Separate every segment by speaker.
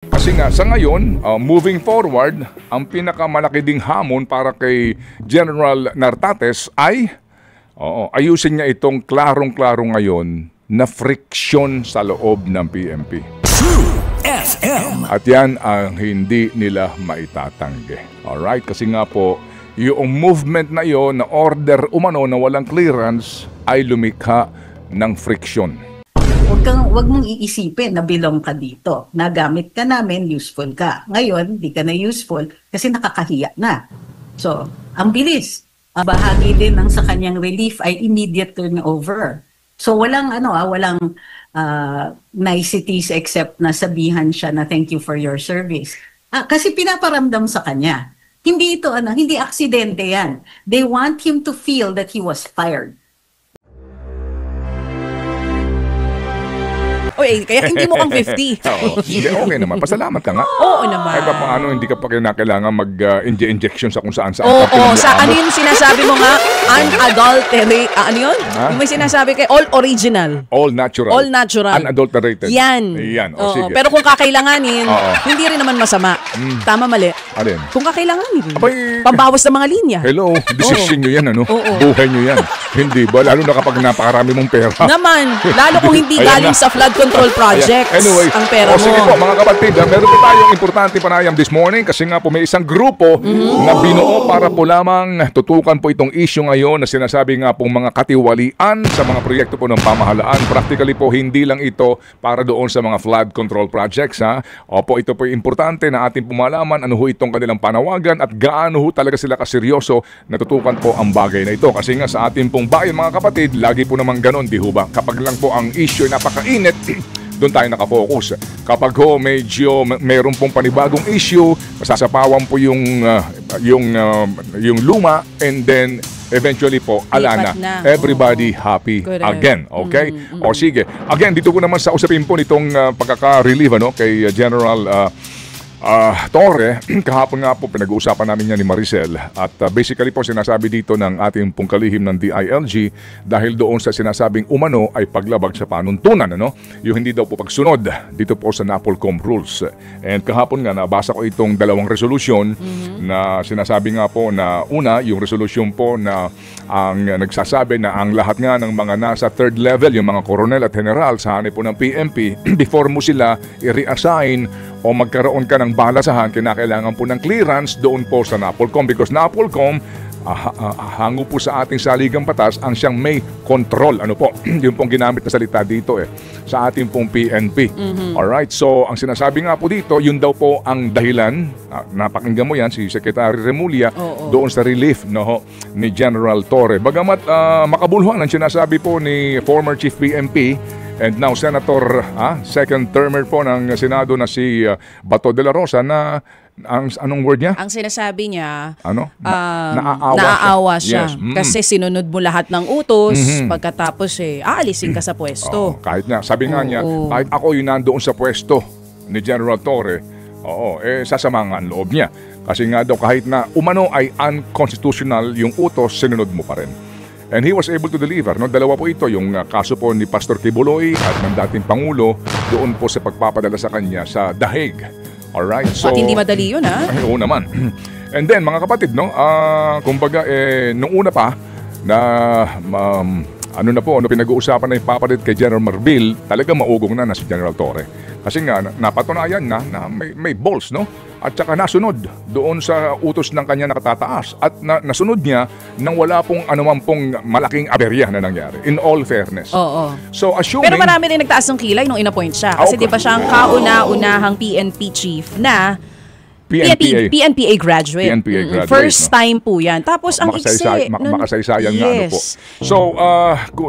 Speaker 1: Kasi nga, sa ngayon, moving forward, ang pinakamalaki ding hamon para kay General Nartates ay ayusin niya itong klarong-klaro ngayon na friksyon sa loob ng PNP.
Speaker 2: True FM.
Speaker 1: At yan ang hindi nila maitatanggi. Alright? Kasi nga po, yung movement na yon na order umano na walang clearance ay lumikha ng friksyon.
Speaker 3: Wag mong iisipin na belong ka dito. Nagamit ka namin, useful ka. Ngayon, di ka na useful kasi nakakahiya na. So, ang bilis. Bahagi din ng sa kanyang relief ay immediate turnover. So, walang niceties except na sabihan siya na thank you for your service. Kasi pinaparamdam sa kanya. Hindi ito, hindi aksidente yan. They want him to feel that he was fired.
Speaker 4: Oy, kaya hindi mo kang 50.
Speaker 1: Hindi, okay naman. Pasalamat ka nga.
Speaker 4: Oo naman.
Speaker 1: Ay, paano hindi ka pa kinakailangan mag-injection sa kung saan-saan.
Speaker 4: Oo, sa ano yung sinasabi mo nga? Unadulterated. Ano yun? Yung may sinasabi kay all original.
Speaker 1: All natural.
Speaker 4: All natural.
Speaker 1: Unadulterated.
Speaker 4: Yan.
Speaker 1: Sige.
Speaker 4: Pero kung kakailanganin, hindi rin naman masama. Tama, mali.
Speaker 1: Alin?
Speaker 4: Kung kakailanganin.
Speaker 1: Abay,
Speaker 4: pambawas ng mga linya.
Speaker 1: Hello, decision nyo yan, ano? Buhay nyo yan. Hindi ba? Lalo na kapag napakarami mong pera.
Speaker 4: Naman. Lalo kung hindi galing sa flood control projects.
Speaker 1: Anyway,
Speaker 4: ang pera mo.
Speaker 1: Sige po, mga kapatid, meron po tayong importante panayam this morning kasi nga po may isang grupo na binuo para po lamang tutukan po itong issue ngayon na sinasabi nga pong mga katiwalian sa mga proyekto po ng pamahalaan. Practically po, hindi lang ito para doon sa mga flood control projects. Opo, ito po importante na ating pumalaman ano ho itong kanilang panawagan at gaano ho talaga sila kaseryoso na tutukan po ang bagay na ito. Kasi nga sa ating pong bayan, mga kapatid, lagi po naman ganon, di ho ba? Kapag lang po ang issue ay napakainit, doon tayo nakafocus. Kapag ho medyo mayroon pong panibagong issue, masasapawan po yung luma and then eventually po, ala na. Everybody happy again. Okay? O sige. Again, dito po naman sa usapin po nitong pagkaka-relieve kay General Torre, kahapon nga po pinag-uusapan namin yan ni Maricel at basically po sinasabi dito ng ating pong kalihim ng DILG dahil doon sa sinasabing umano ay paglabag sa panuntunan, yung hindi daw po pagsunod dito po sa NAPOLCOM rules. And kahapon nga nabasa ko itong dalawang resolusyon na sinasabi nga po na una, yung resolusyon po na ang nagsasabi na ang lahat nga ng mga nasa third level, yung mga koronel at general sa hanay po ng PNP, before mo sila i-reassign o magkaroon ka ng balasahan, kinakailangan po ng clearance doon po sa NAPOLCOM because NAPOLCOM hango po sa ating saligang batas ang siyang may control. Ano po? Yung pong ginamit na salita dito sa ating pong PNP. Alright, so ang sinasabi nga po dito, yun daw po ang dahilan, napakinggan mo yan, si Secretary Remulla, doon sa relief ni General Torre. Bagamat makabuluhan ang sinasabi po ni former Chief PNP, and now Senator, second termer po ng Senado na si Bato de la Rosa na anong word niya?
Speaker 4: Ang sinasabi niya,
Speaker 1: naaawa
Speaker 4: siya. Yes. Kasi sinunod mo lahat ng utos, pagkatapos aalisin ka sa pwesto.
Speaker 1: Kahit nga, sabi nga niya, kahit ako yung nandoon sa pwesto ni General Torre, sasama nga ang loob niya. Kasi nga daw kahit na umano ay unconstitutional yung utos, sinunod mo pa rin. And he was able to deliver. Dalawa po ito, yung kaso po ni Pastor Kibuloy at ng dating Pangulo doon po sa pagpapadala sa kanya sa The Hague. Alright, so...
Speaker 4: At hindi madali yun,
Speaker 1: Oo naman. And then, mga kapatid, kumbaga, nung una pa, na pinag-uusapan na ipapalit kay General Marbil, talaga maugong na si General Torre. Kasi nga, napatunayan na may balls, At saka nasunod doon sa utos ng kanya nakatataas. At nasunod niya nang wala pong anuman pong malaking aberya na nangyari. In all fairness.
Speaker 4: Oo.
Speaker 1: So, assuming...
Speaker 4: Pero marami rin nagtaas ng kilay nung in-appoint siya. Kasi di ba siya ang kauna-unahang PNP chief na PNPA graduate. First time po yan. Tapos ang iksi.
Speaker 1: Makasaysayan nga po. So,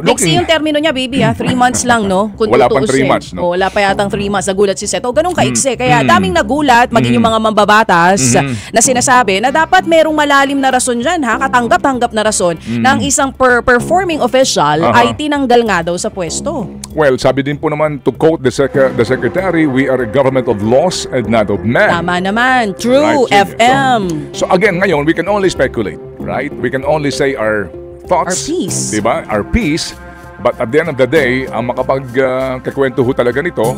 Speaker 4: iksi yung termino niya, baby 3 months lang, Kung
Speaker 1: wala pang 3 months,
Speaker 4: wala pa yatang 3 months. Nagulat si Seto. Ganun ka-iksi. Kaya daming nagulat, maging yung mga mambabatas na sinasabi na dapat merong malalim na rason dyan, katanggap-tanggap na rason na ang isang performing official ay tinanggal nga daw sa pwesto.
Speaker 1: Well, sabi din po naman, to quote the Secretary, we are a government of laws and not of men.
Speaker 4: Tama naman. True FM.
Speaker 1: So again, ngayon, we can only speculate, right? We can only say our thoughts.
Speaker 4: Our piece.
Speaker 1: Diba? Our piece. But at the end of the day, ang makapagkakwento ho talaga nito,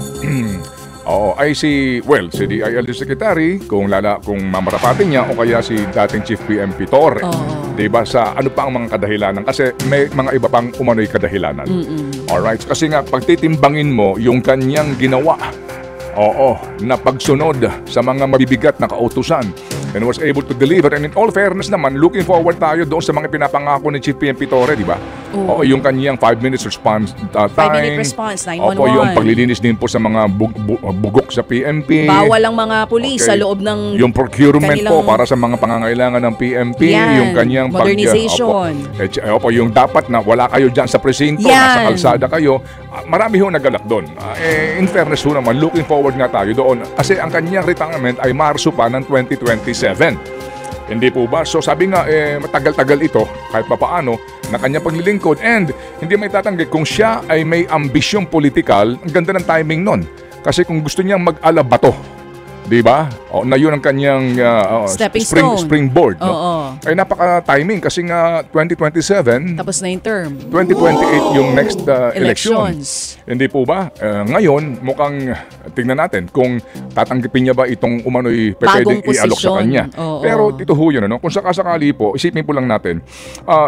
Speaker 1: Oo, ay si DILG Secretary, kung mamarapatin niya, o kaya si dating Chief PNP Torre. Diba? Sa ano pa ang mga kadahilanan? Kasi may mga iba pang umano'y kadahilanan. Alright? Kasi nga, pagtitimbangin mo yung kanyang ginawa, na pagsunod sa mga mabibigat na kautusan, and was able to deliver. And in all fairness naman, looking forward tayo doon sa mga pinapangako ni Chief PNP Torre, di ba? Yung kanyang 5 minutes response time.
Speaker 4: 5-minute response, 911.
Speaker 1: Yung paglilinis din po sa mga bugok sa PNP.
Speaker 4: Bawal ang mga pulis sa loob ng
Speaker 1: yung procurement po para sa mga pangangailangan ng PNP. Yung kanyang
Speaker 4: modernization.
Speaker 1: Yung dapat na wala kayo dyan sa presinto, nasa kalsada kayo. Marami ho nagalak doon. In fairness ho naman, looking forward nga tayo doon. Kasi ang kanyang retirement ay Marso pa ng 2027. Hindi po ba? So sabi nga, matagal-tagal ito, kahit papaano, na kanyang paglilingkod. And hindi may tatanggi, kung siya ay may ambisyong politikal, ang ganda ng timing nun. Kasi kung gusto niyang mag-alabato, di ba? Na yun ang kanyang springboard. No? Ay napaka-timing kasi nga 2027.
Speaker 4: Tapos na yung term.
Speaker 1: 2028 yung next elections. Hindi po ba? Ngayon, mukhang tingnan natin kung tatanggapin niya ba itong umano'y pwedeng i-alok sa kanya. Pero dito ho yun, kung sakasakali po, isipin po lang natin,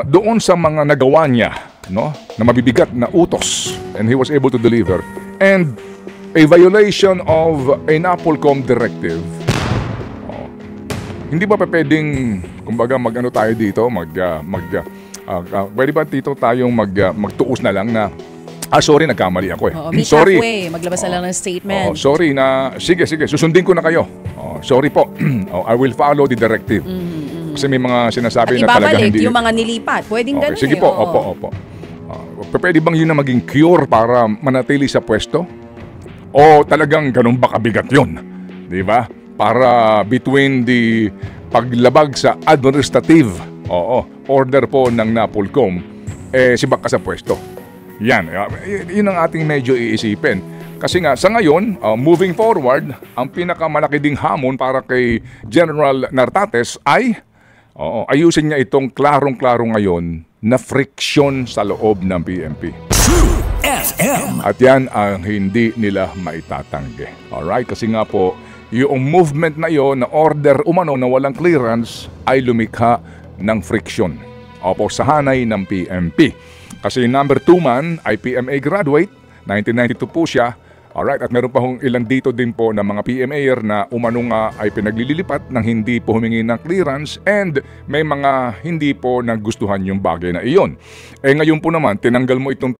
Speaker 1: doon sa mga nagawa niya, no, na mabibigat na utos, and he was able to deliver, and a violation of a NAPOLCOM directive. Hindi ba pwedeng, kumbaga, mag-ano tayo dito, pwede ba dito tayong magtuos na lang na, sorry, nagkamali ako eh.
Speaker 4: Meet
Speaker 1: sorry.
Speaker 4: Halfway, maglabas na lang ng statement.
Speaker 1: Sorry na, sige, susundin ko na kayo. Sorry po, I will follow the directive. Kasi may mga sinasabi na talaga hindi.
Speaker 4: Yung mga nilipat, pwedeng ganun
Speaker 1: sige po, opo. Pwede bang yun na maging cure para manatili sa pwesto? O talagang ganun ba kabigat yun? Di ba? Para between the paglabag sa administrative order po ng NAPOLCOM, sibak ka sa pwesto. Yan. Yun ang ating medyo iisipin. Kasi nga, sa ngayon, moving forward, ang pinakamalaki ding hamon para kay General Nartates ay ayusin niya itong klarong-klaro ngayon na friksyon sa loob ng PNP.
Speaker 2: FM.
Speaker 1: At yan ang hindi nila maitatanggi. Alright? Kasi nga po, yung movement na yon na order umano na walang clearance ay lumikha ng friksyon. Sa hanay ng PNP. Kasi number 2 man ay PMA graduate, 1992 po siya. Alright, at meron pa hong ilan dito din po na mga PMAer na umano nga ay pinaglilipat ng hindi po humingi ng clearance, and may mga hindi po nagustuhan yung bagay na iyon. Ngayon po naman, tinanggal mo itong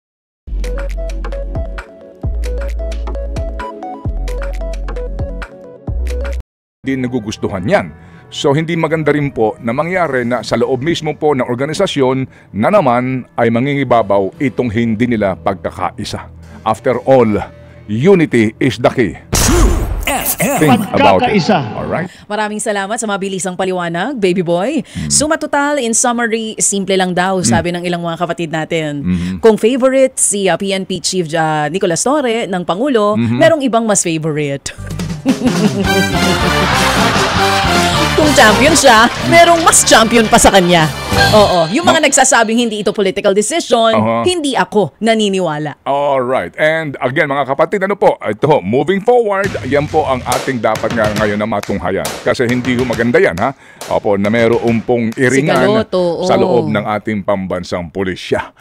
Speaker 1: hindi nagugustuhan yan. So hindi maganda rin po na mangyari na sa loob mismo po ng organisasyon na naman ay mangingibabaw itong hindi nila pagkakaisa. After all, unity is the key. Think about it. Alright?
Speaker 4: Maraming salamat sa mabilisang paliwanag, baby boy. Suma total, in summary, simple lang daw, sabi ng ilang mga kapatid natin. Kung favorite si PNP Chief Nicolas Torre ng Pangulo, merong ibang mas favorite. Kung champion siya, merong mas champion pa sa kanya. Yung mga nagsasabing hindi ito political decision, hindi ako naniniwala.
Speaker 1: Alright. And again, mga kapatid, ito, moving forward, yan po ang ating dapat nga ngayon na matunghayan. Kasi hindi ho maganda yan, ha? Na mayroong pong iringan sa loob ng ating pambansang pulisya.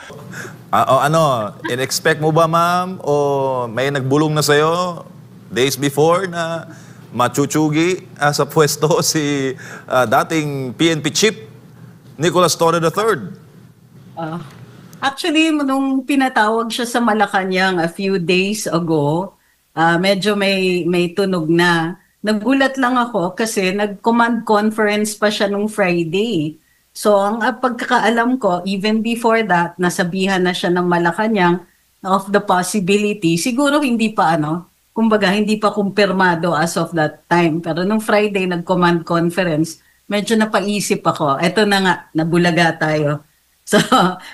Speaker 5: In-expect mo ba, ma'am, o may nagbulong na sa'yo days before na machuchugi sa pwesto si dating PNP Chief Nicolas Torre III?
Speaker 3: Actually, nung pinatawag siya sa Malacanang a few days ago, medyo may tunog na. Nagulat lang ako kasi nag-command conference pa siya nung Friday. So, ang pagkakaalam ko, even before that, nasabihan na siya ng Malacanang of the possibility. Siguro hindi pa kumbaga hindi pa kumpirmado as of that time. Pero nung Friday, nag-command conference, medyo napaisip ako. Eto na nga, nabulaga tayo. So,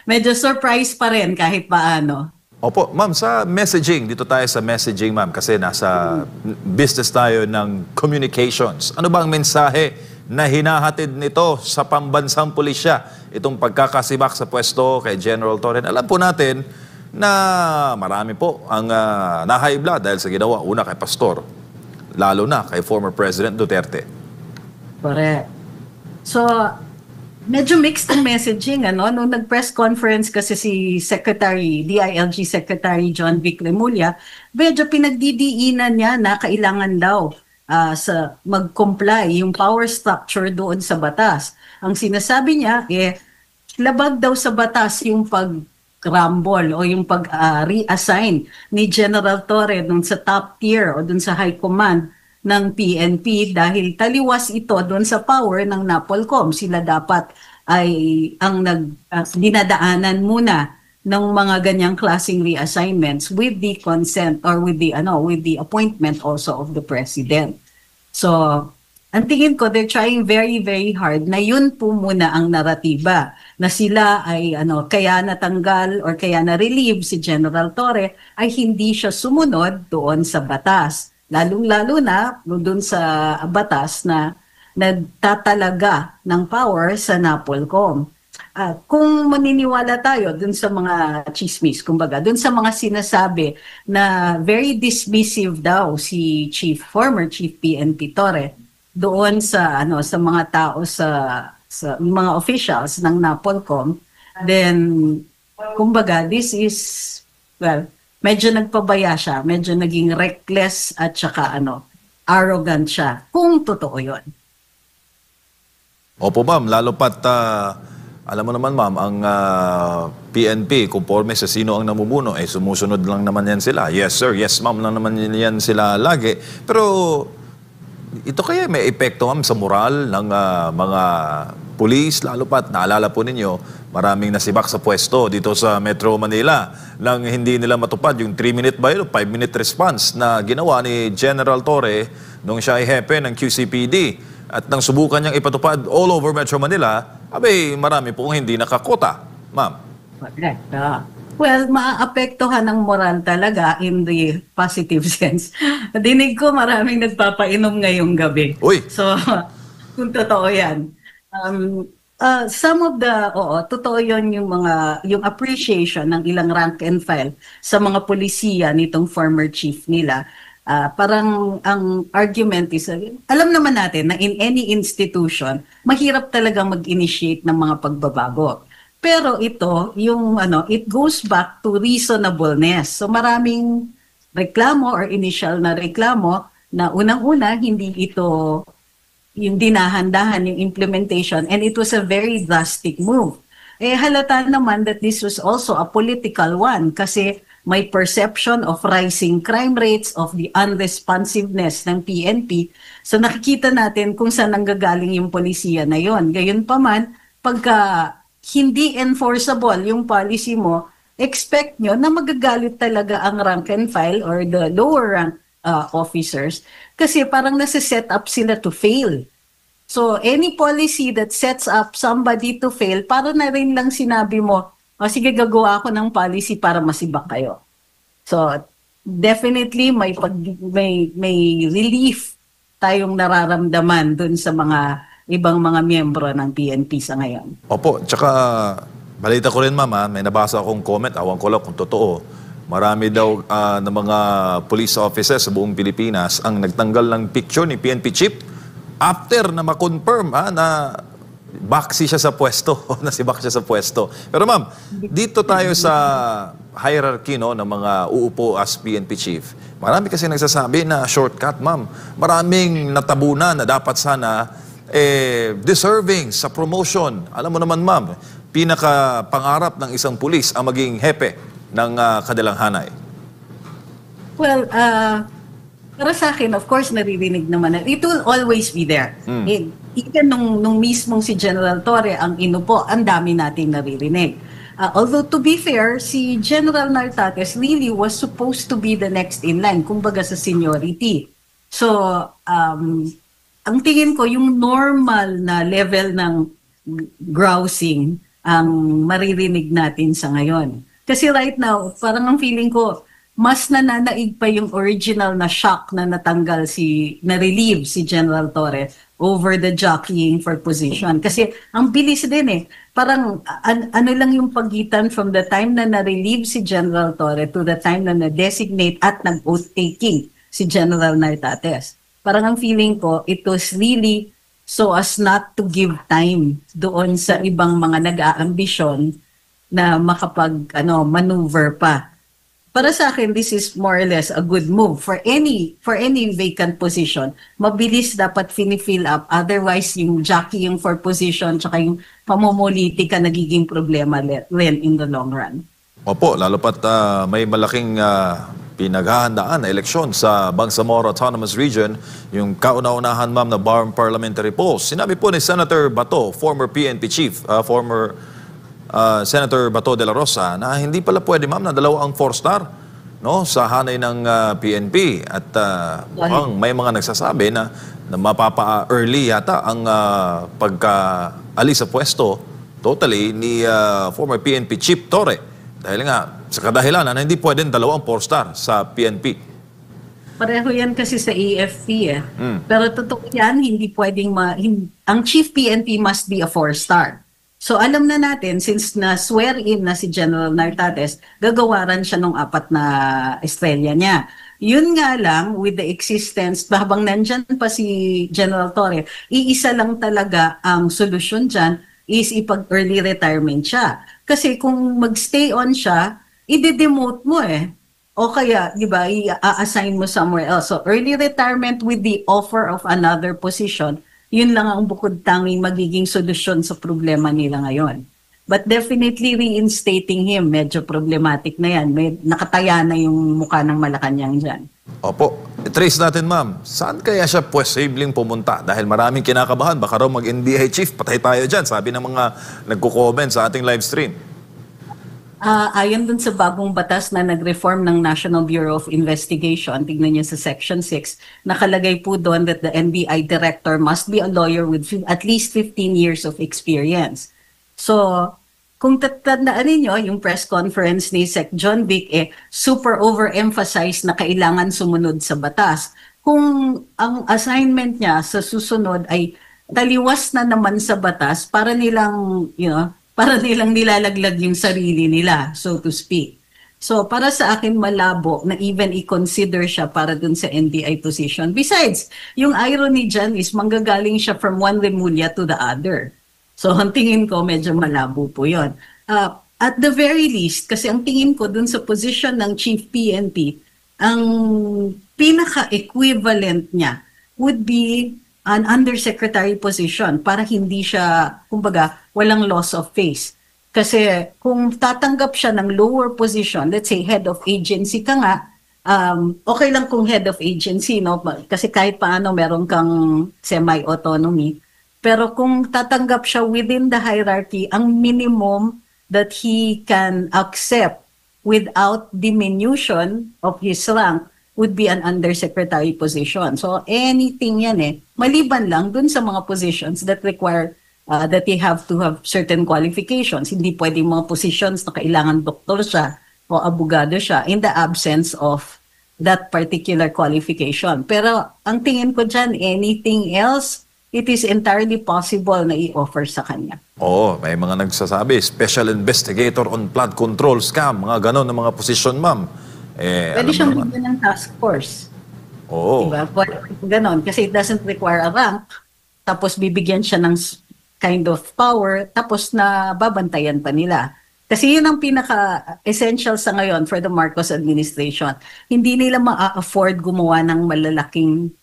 Speaker 3: medyo surprise pa rin kahit paano.
Speaker 5: Opo, ma'am, sa messaging, dito tayo sa messaging, ma'am, kasi nasa business tayo ng communications. Ano ba ang mensahe na hinahatid nito sa pambansang pulisya? Itong pagkakasibak sa pwesto kay General Torre. Alam po natin na marami po ang na-high blood dahil sa ginawa. Una kay Pastor, lalo na kay former President Duterte.
Speaker 3: Correct. So, medyo mixed ang messaging, ano? Nung nag-press conference kasi si DILG Secretary John Vic Remulla, medyo pinagdidiinan niya na kailangan daw sa mag-comply yung power structure doon sa batas. Ang sinasabi niya, labag daw sa batas yung pag-rumble o yung pag-reassign ni General Torre dun sa top tier o dun sa high command ng PNP dahil taliwas ito doon sa power ng NAPOLCOM. Sila dapat ay ang dinadaanan muna ng mga ganyang klaseng reassignments with the consent or with the appointment also of the president. So, ang tingin ko, they're trying very, very hard na yun po muna ang naratiba na sila ay kaya natanggal or kaya na-relieve si General Torre ay hindi siya sumunod doon sa batas. Lalong-lalo na doon sa batas na nagtatalaga ng power sa NAPOLCOM. Kung maniniwala tayo doon sa mga chismis, kumbaga, doon sa mga sinasabi na very dismissive daw si former Chief PNP Torre doon sa mga tao sa mga officials ng NAPOLCOM, then kumbaga this is medyo nagpabaya siya, medyo naging reckless at saka arrogant siya, kung totoo yun.
Speaker 5: Opo ma'am, lalo pat alam mo naman ma'am, ang PNP, conforme sa sino ang namumuno, sumusunod lang naman yan sila. Yes sir, yes ma'am lang naman yan sila lagi. Pero ito kaya may epekto ma'am sa moral ng mga pulis, lalo pat naalala po ninyo, maraming nasibak sa pwesto dito sa Metro Manila nang hindi nila matupad yung 3-minute by 5-minute response na ginawa ni General Torre nung siya ay hepe ng QCPD. At nang subukan niyang ipatupad all over Metro Manila, marami pong hindi nakakota, ma'am.
Speaker 3: Correct. Well, maaapektuhan ng moral talaga in the positive sense. Dinig ko maraming nagpapainom ngayong gabi.
Speaker 5: Uy!
Speaker 3: So, kung totoo yan. Some of totoo yun yung appreciation ng ilang rank and file sa mga polisiya nitong former chief nila. Parang ang argument is, alam naman natin na in any institution, mahirap talaga mag-initiate ng mga pagbabago. Pero ito, it goes back to reasonableness. So maraming reklamo or initial na reklamo na unang-una, hindi ito yung dinahandahan, yung implementation, and it was a very drastic move. Halata naman that this was also a political one kasi may perception of rising crime rates, of the unresponsiveness ng PNP. So nakikita natin kung saan nanggagaling yung polisiya na yon. Gayunpaman, pagka hindi enforceable yung policy mo, expect nyo na magagalit talaga ang rank and file or the lower rank officers kasi parang nasa-set up sila to fail. So any policy that sets up somebody to fail, para na rin lang sinabi mo, sige, gagawa ako ng policy para masibak kayo. So, definitely may relief tayong nararamdaman dun sa mga ibang mga miyembro ng PNP sa ngayon.
Speaker 5: Opo, tsaka balita ko rin ma'am, may nabasa akong comment, awan ko lang kung totoo. Marami daw ng mga police officers sa buong Pilipinas ang nagtanggal ng picture ni PNP Chief after na ma-confirm na baksi siya sa pwesto, nasibak siya sa pwesto. Pero ma'am, dito tayo sa hierarchy ng mga uupo as PNP chief. Marami kasi nagsasabi na shortcut, ma'am. Maraming natabunan na dapat sana deserving sa promotion. Alam mo naman, ma'am, pinaka-pangarap ng isang pulis ang maging hepe ng kanilang hanay.
Speaker 3: Well, para sa akin, of course, naririnig naman na it will always be there. Even nung mismong si General Torre ang inupo, ang dami nating naririnig. Although to be fair, si General Nartates really was supposed to be the next in line, kumbaga sa seniority. So, ang tingin ko, yung normal na level ng grousing ang maririnig natin sa ngayon. Kasi right now, parang ang feeling ko, mas nananaig pa yung original na shock na na-relieve si General Torre over the jockeying for position. Kasi ang bilis din eh. Parang ano lang yung pagitan from the time na na-relieve si General Torre to the time na na-designate at nag-oath taking si General Nartates. Parang ang feeling ko, it was really so as not to give time doon sa ibang mga nag-aambisyon na maneuver pa. Para sa akin, this is more or less a good move for any vacant position. Mabilis dapat fini-fill up, otherwise yung jockeying for position tsaka yung pamumulitika nagiging problema rin in the long run.
Speaker 5: Opo, lalo pat may malaking pinaghahandaan na eleksyon sa Bangsamoro Autonomous Region, yung kauna-unahan ma'am na parliamentary polls. Sinabi po ni Senator Bato, former PNP chief, Senator Bato de la Rosa, na hindi pala pwede ma'am na dalawang 4-star no, sa hanay ng PNP. At mukhang may mga nagsasabi na mapapa-early yata ang pagka-alis sa pwesto totally ni former PNP Chief Torre. Dahil nga, sa kadahilanan na hindi pwedeng dalawang 4-star sa PNP.
Speaker 3: Pareho yan kasi sa AFP eh. Pero totoo yan, hindi pwedeng ang Chief PNP must be a 4-star. So alam na natin, since na-swear in na si General Nartates, gagawaran siya ng 4 na estrella niya. Yun nga lang, with the existence, habang nandyan pa si General Torre, iisa lang talaga ang solusyon dyan is ipag-early retirement siya. Kasi kung mag-stay on siya, i-demote mo eh. O kaya, di ba, i-assign mo somewhere else. So early retirement with the offer of another position, yun lang ang bukod tanging magiging solusyon sa problema nila ngayon. But definitely reinstating him, medyo problematic na yan. Nakataya na yung mukha ng Malacanang dyan.
Speaker 5: Opo. I-trace natin ma'am, saan kaya siya posibleng pumunta? Dahil maraming kinakabahan, baka raw mag-NBI chief, patay tayo dyan, sabi ng mga nagko-comment sa ating live stream.
Speaker 3: Ayon dun sa bagong batas na nag-reform ng National Bureau of Investigation, tignan niyo sa Section 6, nakalagay po doon that the NBI director must be a lawyer with at least 15 years of experience. So, kung tatandaan ninyo, yung press conference ni Sec. John Vic, super overemphasize na kailangan sumunod sa batas. Kung ang assignment niya sa susunod ay taliwas na naman sa batas para nilang, para nilang nilalaglag yung sarili nila, so to speak. So, para sa akin malabo na even i-consider siya para dun sa NBI position. Besides, yung irony dyan is manggagaling siya from one Remulla to the other. So, ang tingin ko, medyo malabo po yun. At the very least, kasi ang tingin ko dun sa position ng Chief PNP, ang pinaka-equivalent niya would be an undersecretary position para hindi siya, kumbaga, walang loss of face. Kasi kung tatanggap siya ng lower position, let's say head of agency ka nga, okay lang kung head of agency, no? Kasi kahit paano meron kang semi-autonomy. Pero kung tatanggap siya within the hierarchy, ang minimum that he can accept without diminution of his rank would be an undersecretary position. So anything yan maliban lang dun sa mga positions that require that they have to have certain qualifications. Hindi pwedeng mga positions na kailangan doktor siya o abogado siya in the absence of that particular qualification. Pero ang tingin ko dyan, anything else, it is entirely possible na i-offer sa kanya.
Speaker 5: Oo, may mga nagsasabi, special investigator on flood control scam, mga ganon na mga posisyon, ma'am.
Speaker 3: Pwede siyang bigyan ng task force.
Speaker 5: Oo.
Speaker 3: Diba? Ganon, kasi it doesn't require a rank, tapos bibigyan siya ng kind of power, tapos na babantayan pa nila. Kasi yun ang pinaka-essential sa ngayon for the Marcos administration. Hindi nila ma-afford gumawa ng malalaking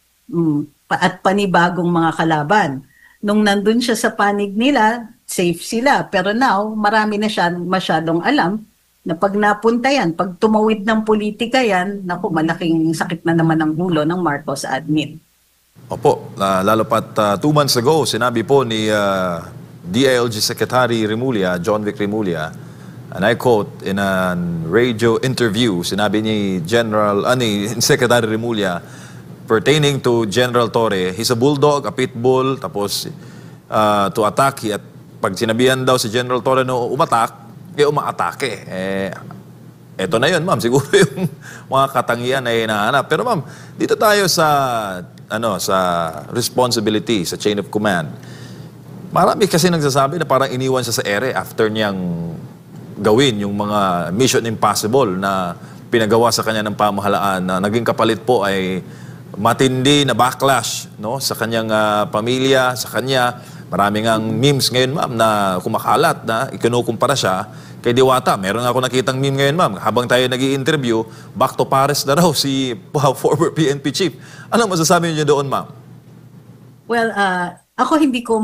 Speaker 3: at panibagong mga kalaban. Nung nandun siya sa panig nila, safe sila. Pero now, marami na siya masyadong alam na pag napunta yan, pag tumawid ng politika yan, naku, malaking sakit na naman ang ulo ng Marcos admin.
Speaker 5: Opo, lalo pat 2 months ago, sinabi po ni DILG Secretary Remulla, John Vic Remulla, and I quote in a radio interview, sinabi ni Secretary Remulla, pertaining to General Torre, he's a bulldog, a pit bull, tapos to attack, at pag sinabihan daw si General Torre no umatak, umaatake. eto na yun, ma'am. Siguro yung mga katangian na hinahanap. Pero ma'am, dito tayo sa, sa responsibility, sa chain of command. Marami kasi nagsasabi na parang iniwan siya sa ere after niyang gawin yung mga mission impossible na pinagawa sa kanya ng pamahalaan na naging kapalit po ay matindi na backlash, no, sa kanyang pamilya, sa kanya. Maraming ang memes ngayon, ma'am, na kumakalat na ikinukumpara siya kay Diwata. Meron ako nakitang meme ngayon, ma'am. Habang tayo nag-i-interview, back to Paris na raw si former PNP chief. Ano masasabi niyo doon, ma'am?
Speaker 3: Well, ako hindi ko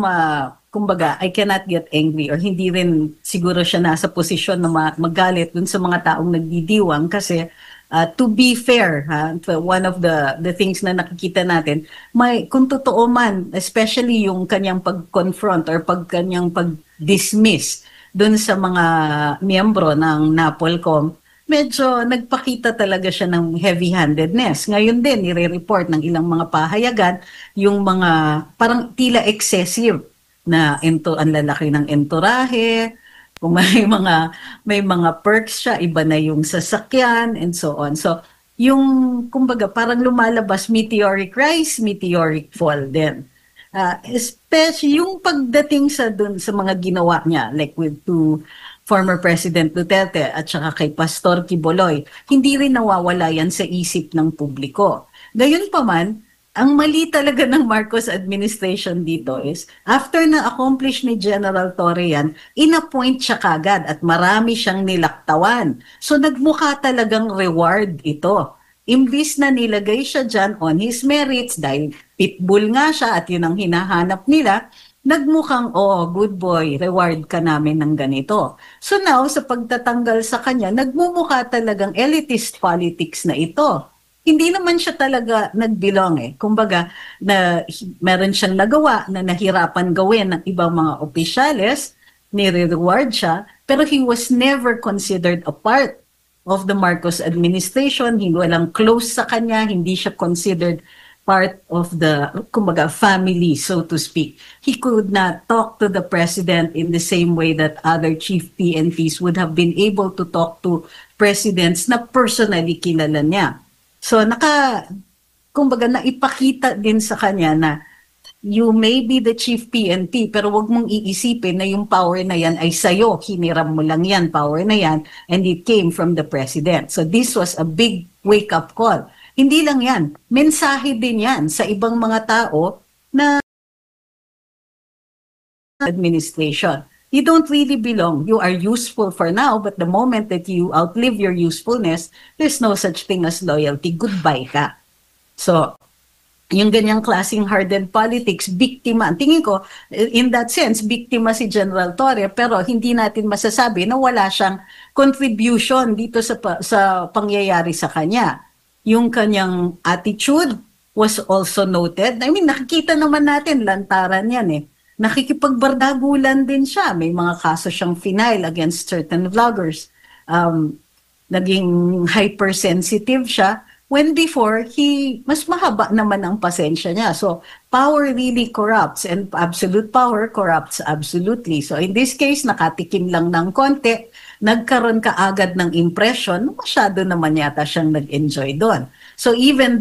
Speaker 3: kumbaga, I cannot get angry or hindi rin siguro siya nasa posisyon na magalit dun sa mga taong nagdidiwang kasi to be fair, one of the things na nakikita natin, kung totoo man, especially yung kanyang pag-confront or kanyang pag-dismiss dun sa mga miyembro ng NAPOLCOM, medyo nagpakita talaga siya ng heavy-handedness. Ngayon din, nire-report ng ilang mga pahayagan yung mga parang tila excessive na ang lalaki ng entorahe, kung may mga perks siya, iba na yung sasakyan, and so on. So, yung, kumbaga, parang lumalabas meteoric rise, meteoric fall din. Especially yung pagdating dun sa mga ginawa niya, like to former President Duterte at saka kay Pastor Quiboloy, hindi rin nawawala yan sa isip ng publiko. Gayunpaman, ang mali talaga ng Marcos administration dito is, after na-accomplish ni General Torre yan, in-appoint siya kagad at marami siyang nilaktawan. So nagmukha talagang reward ito. Imbis na nilagay siya dyan on his merits dahil pitbull nga siya at yun ang hinahanap nila, nagmukhang, good boy, reward ka namin ng ganito. So now, sa pagtatanggal sa kanya, nagmumukha talagang elitist politics na ito. Hindi naman siya talaga nag-belong . Kumbaga, meron siyang nagawa na nahirapan gawin ng ibang mga opisyales, nire-reward siya, pero he was never considered a part of the Marcos administration. Hindi walang close sa kanya, hindi siya considered part of the, kumbaga, family, so to speak. He could not talk to the president in the same way that other chief PNPs would have been able to talk to presidents na personally kilala niya. So, kumbaga, naipakita din sa kanya na you may be the chief PNP, pero wag mong iisipin na yung power na yan ay sayo. Hiniram mo lang yan, power na yan, and it came from the president. So, this was a big wake-up call. Hindi lang yan, mensahe din yan sa ibang mga tao na administration. You don't really belong. You are useful for now, but the moment that you outlive your usefulness, there's no such thing as loyalty. Goodbye ka. So, yung ganyang klaseng hardened politics, biktima. Tingin ko, in that sense, biktima si General Torre, pero hindi natin masasabi na wala siyang contribution dito sa pangyayari sa kanya. Yung kanyang attitude was also noted. I mean, nakikita naman natin, lantaran yan . Nakikipagbardagulan din siya. May mga kaso siyang final against certain vloggers. Naging hypersensitive siya. When before, mas mahaba naman ang pasensya niya. So, power really corrupts and absolute power corrupts absolutely. So, in this case, nakatikim lang ng konti, nagkaroon ka agad ng impression, masyado naman yata siyang nag-enjoy doon. So, even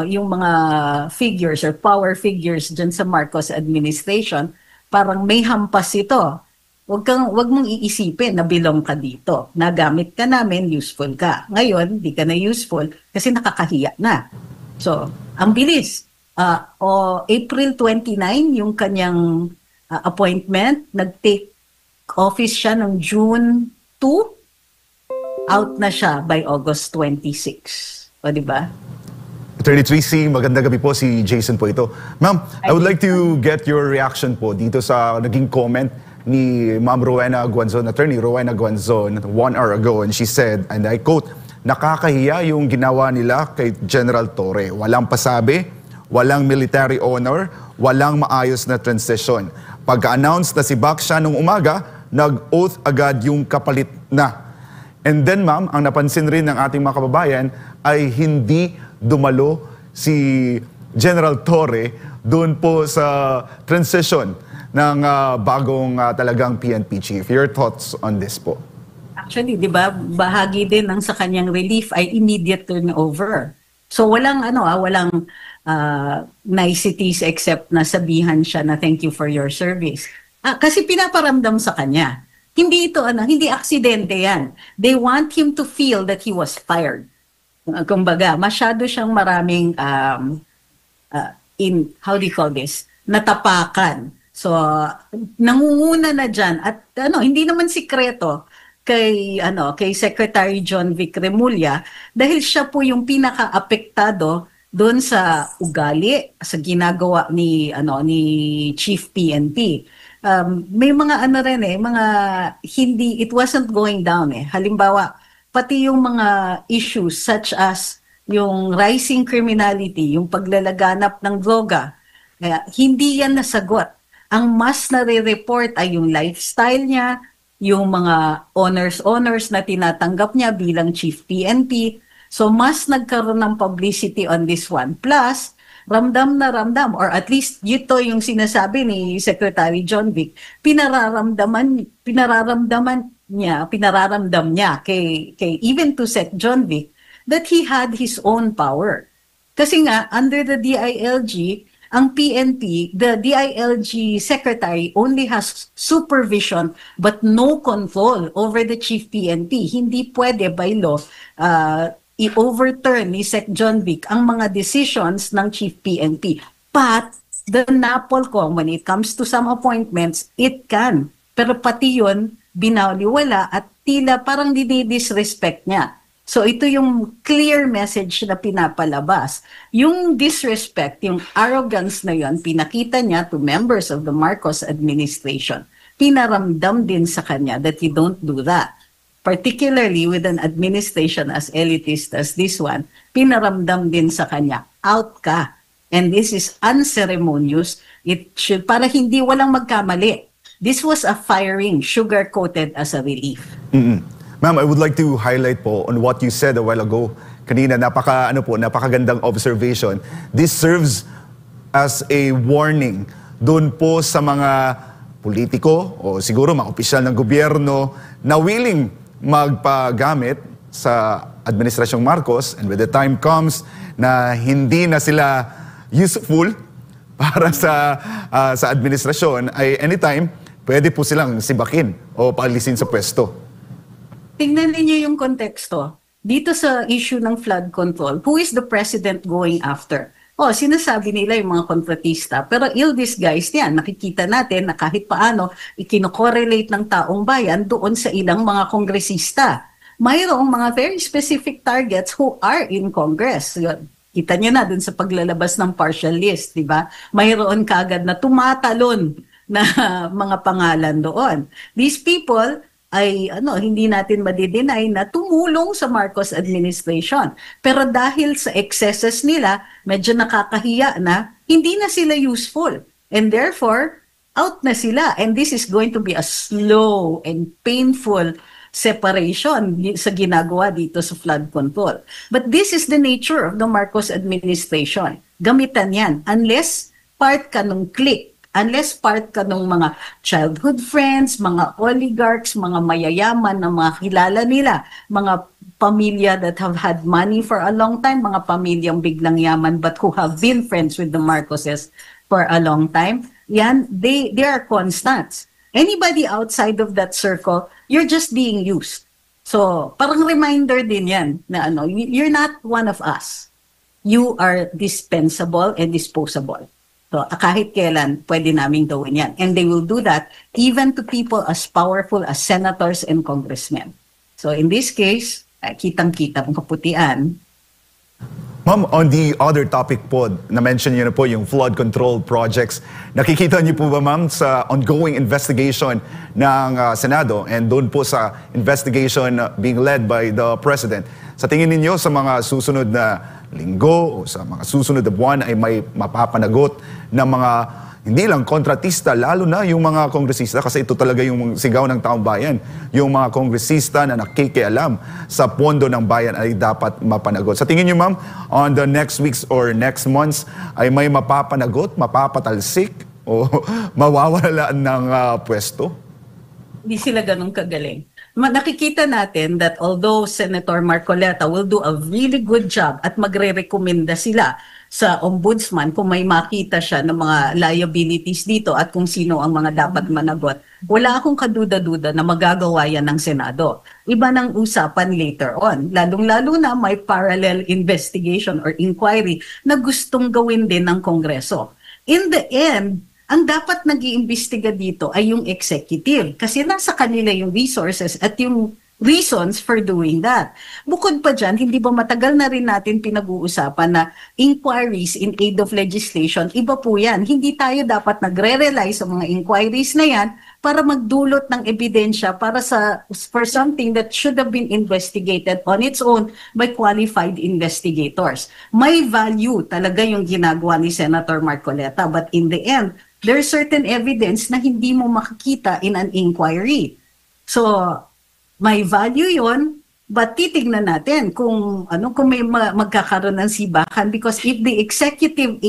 Speaker 3: yung mga figures or power figures dyan sa Marcos administration, parang may hampas ito. Wag mong iisipin na belong ka dito. Nagamit ka namin, useful ka. Ngayon, di ka na useful kasi nakakahiya na. So, ang bilis. April 29, yung kanyang appointment, nag-take office siya ng June 2. Out na siya by August 26. O, di ba?
Speaker 6: Attorney Tracy, magandang gabi po, si Jason po ito. Ma'am, I would like to get your reaction po dito sa naging comment ni Ma'am Rowena Guanzon, Attorney Rowena Guanzon, 1 hour ago, and she said, and I quote, "Nakakahiya yung ginawa nila kay General Torre. Walang pasabi, walang military honor, walang maayos na transition. Pagka-announce na si Baksha nung umaga, nag-oath agad yung kapalit na." And then, ma'am, ang napansin rin ng ating mga kababayan ay hindi dumalo si General Torre doon po sa transition ng bagong talagang PNP chief. Your thoughts on this po?
Speaker 3: Actually, di ba, bahagi din ng sa kanyang relief ay immediate turnover. So walang walang niceties except na sabihan siya na thank you for your service. Kasi pinaparamdam sa kanya. Hindi ito hindi aksidente yan. They want him to feel that he was fired. Kumbaga, masyado siyang maraming how do you call this? Natapakan. So, nangunguna na dyan. At hindi naman sikreto kay Secretary John Vic Remulla dahil siya po yung pinaka-apektado doon sa ugali, sa ginagawa ni Chief PNP. May mga it wasn't going down Halimbawa, pati yung mga issues such as yung rising criminality, yung paglalaganap ng droga, hindi yan nasagot. Ang mas nare-report ay yung lifestyle niya, yung mga honors na tinatanggap niya bilang Chief PNP. So mas nagkaroon ng publicity on this one. Plus, ramdam na ramdam, or at least ito yung sinasabi ni Secretary John Vic, pinararamdam niya kay even to Sec John Vic that he had his own power. Kasi nga, under the DILG, ang PNP, the DILG secretary only has supervision but no control over the Chief PNP. Hindi pwede by law i-overturn ni Sec John Vic ang mga decisions ng Chief PNP. But the NAPOLCOM, when it comes to some appointments, it can. Pero pati yun, binaliwala at tila parang dinidisrespect niya. So ito yung clear message na pinapalabas. Yung disrespect, yung arrogance na yun, pinakita niya to members of the Marcos administration. Pinaramdam din sa kanya that you don't do that. Particularly with an administration as elitist as this one, pinaramdam din sa kanya, out ka. And this is unceremonious. It should, para hindi walang magkamali. This was a firing, sugar-coated as a relief.
Speaker 6: Ma'am, I would like to highlight po on what you said a while ago. Kanina, napakagandang observation. This serves as a warning doon po sa mga politiko o siguro mga opisyal ng gobyerno na willing magpagamit sa Administrasyong Marcos, and when the time comes na hindi na sila useful para sa administrasyon, ay anytime pwede po silang sibakin o paalisin sa pwesto.
Speaker 3: Tingnan niyo yung konteksto. Dito sa issue ng flood control, who is the president going after? Sinasabi nila yung mga kontratista, pero ill-disguised yan. Nakikita natin na kahit paano ikinokorrelate ng taong bayan doon sa ilang mga kongresista. Mayroong mga very specific targets who are in Congress. Kita niyo na doon sa paglalabas ng partial list, di ba? Mayroon kaagad na tumatalon na mga pangalan doon. These people ay hindi natin madi-deny na tumulong sa Marcos administration. Pero dahil sa excesses nila, medyo nakakahiya na hindi na sila useful. And therefore, out na sila. And this is going to be a slow and painful separation sa ginagawa dito sa flood control. But this is the nature of the Marcos administration. Gamitan yan. Unless part ka nung clique, unless part ka ng mga childhood friends, mga oligarchs, mga mayayaman na mga kilala nila, mga pamilya that have had money for a long time, mga pamilyang biglang yaman but who have been friends with the Marcoses for a long time, yan, they are constants. Anybody outside of that circle, you're just being used. So, parang reminder din yan na you're not one of us. You are dispensable and disposable. So, kahit kailan, pwede namin gawin yan. And they will do that even to people as powerful as senators and congressmen. So, in this case, kitang-kita ang kaputian.
Speaker 6: Ma'am, on the other topic po, na-mention niyo na po yung flood control projects. Nakikita niyo po ba, ma'am, sa ongoing investigation ng Senado and doon po sa investigation being led by the President, sa tingin ninyo sa mga susunod na linggo o sa mga susunod na buwan ay may mapapanagot ng mga hindi lang kontratista, lalo na yung mga kongresista, kasi ito talaga yung sigaw ng taong bayan. Yung mga kongresista na nakikialam sa pondo ng bayan ay dapat mapanagot. Sa tingin niyo, ma'am, on the next weeks or next months ay may mapapanagot, mapapatalsik o mawawala ng pwesto?
Speaker 3: Hindi sila ganun kagaling. nakikita natin that although Senator Marcoleta will do a really good job at magre-rekomenda sila sa ombudsman kung may makita siya ng mga liabilities dito at kung sino ang mga dapat managot, wala akong kaduda-duda na magagawa yan ng Senado. Iba ng usapan later on, lalong-lalo na may parallel investigation or inquiry na gustong gawin din ng Kongreso. In the end, ang dapat nag-iimbestiga dito ay yung executive kasi nasa kanila yung resources at yung reasons for doing that. Bukod pa dyan, hindi ba matagal na rin natin pinag-uusapan na inquiries in aid of legislation, iba po yan. Hindi tayo dapat nagre-rely sa mga inquiries na yan para magdulot ng ebidensya for something that should have been investigated on its own by qualified investigators. May value talaga yung ginagawa ni Senator Marcoleta, but in the end, there's certain evidence na hindi mo makikita in an inquiry. So, may value yon, but titignan natin kung may magkakaroon ng sibakan because if the executive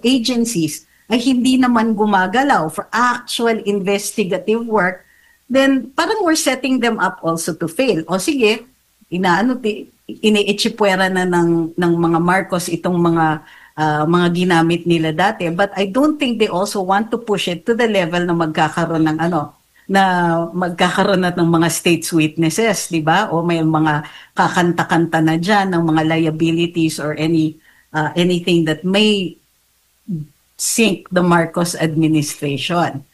Speaker 3: agencies ay hindi naman gumagalaw for actual investigative work, then parang we're setting them up also to fail. O sige, iniitsipwera na ng mga Marcos itong mga ginamit nila dati, but I don't think they also want to push it to the level na magkakaroon ng ng mga state's witnesses, di ba? O may mga kakanta-kanta na dyan ng mga liabilities or anything that may sink the Marcos administration.